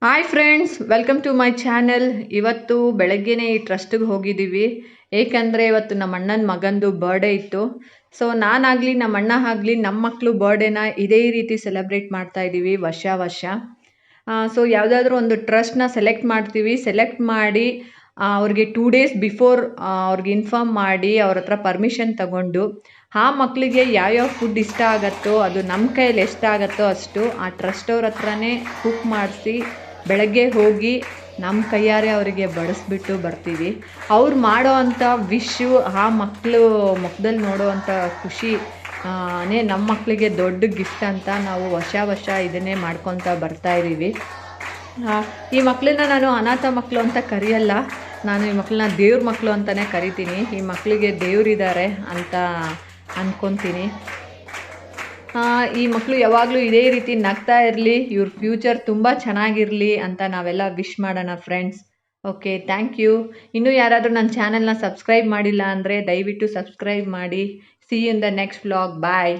Hi friends, welcome to my channel. ಇವತ್ತು ಬೆಳಗ್ಗೆನೇ ಈ ಟ್ರಸ್ಟಿಗೆ ಹೋಗಿದ್ದೀವಿ. ಏಕೆಂದರೆ ಇವತ್ತು ನಮ್ಮ ಅಣ್ಣನ ಮಗಂದು ಬರ್ಡೇ ಇತ್ತು. ಸೊ ನಾನಾಗಲಿ ನಮ್ಮ ಅಣ್ಣ ಆಗಲಿ ನಮ್ಮ ಮಕ್ಕಳು ಬರ್ಡೇನ ಇದೇ ರೀತಿ ಸೆಲೆಬ್ರೇಟ್ ಮಾಡ್ತಾ ಇದ್ದೀವಿ ವರ್ಷ. ಸೊ ಯಾವುದಾದ್ರೂ ಒಂದು ಟ್ರಸ್ಟ್ನ ಸೆಲೆಕ್ಟ್ ಮಾಡ್ತೀವಿ. ಸೆಲೆಕ್ಟ್ ಮಾಡಿ ಅವ್ರಿಗೆ 2 ಡೇಸ್ ಬಿಫೋರ್ ಅವ್ರಿಗೆ ಇನ್ಫಾರ್ಮ್ ಮಾಡಿ ಅವ್ರ ಹತ್ರ ಪರ್ಮಿಷನ್ ತಗೊಂಡು ಆ ಮಕ್ಕಳಿಗೆ ಯಾವ್ಯಾವ ಫುಡ್ ಇಷ್ಟ ಆಗುತ್ತೋ ಅದು ನಮ್ಮ ಕೈಯಲ್ಲಿ ಎಷ್ಟಾಗತ್ತೋ ಅಷ್ಟು ಆ ಟ್ರಸ್ಟ್ ಅವ್ರ ಹತ್ರನೇ ಕುಕ್ ಮಾಡಿಸಿ ಬೆಳಗ್ಗೆ ಹೋಗಿ ನಮ್ಮ ಕೈಯಾರೆ ಅವರಿಗೆ ಬಡಿಸ್ಬಿಟ್ಟು ಬರ್ತೀವಿ. ಅವ್ರು ಮಾಡೋ ಅಂಥ ವಿಶ್ಶು ಆ ಮಕ್ಕಳು ಮುಖದಲ್ಲಿ ನೋಡೋ ಅಂಥ ಖುಷಿ ನಮ್ಮ ಮಕ್ಕಳಿಗೆ ದೊಡ್ಡ ಗಿಫ್ಟ್ ಅಂತ ನಾವು ವರ್ಷ ಇದನ್ನೇ ಮಾಡ್ಕೊತ ಬರ್ತಾಯಿದ್ದೀವಿ. ಈ ಮಕ್ಕಳನ್ನ ನಾನು ಅನಾಥ ಮಕ್ಕಳು ಅಂತ ಕರೆಯಲ್ಲ, ನಾನು ಈ ಮಕ್ಕಳನ್ನ ದೇವ್ರ ಮಕ್ಕಳು ಅಂತಲೇ ಕರಿತೀನಿ. ಈ ಮಕ್ಕಳಿಗೆ ದೇವರಿದ್ದಾರೆ ಅಂತ ಅಂದ್ಕೊತೀನಿ. ಈ ಮಕ್ಕಳು ಯಾವಾಗಲೂ ಇದೇ ರೀತಿ ನಗ್ತಾ ಇರಲಿ, ಇವ್ರ ಫ್ಯೂಚರ್ ತುಂಬ ಚೆನ್ನಾಗಿರಲಿ ಅಂತ ನಾವೆಲ್ಲ ವಿಶ್ ಮಾಡೋಣ ಫ್ರೆಂಡ್ಸ್. Okay, thank you. ಇನ್ನೂ ಯಾರಾದರೂ ನನ್ನ ಚಾನೆಲ್ನ ಸಬ್ಸ್ಕ್ರೈಬ್ ಮಾಡಿಲ್ಲ ಅಂದರೆ ದಯವಿಟ್ಟು ಸಬ್ಸ್ಕ್ರೈಬ್ ಮಾಡಿ. See you in the next vlog. Bye.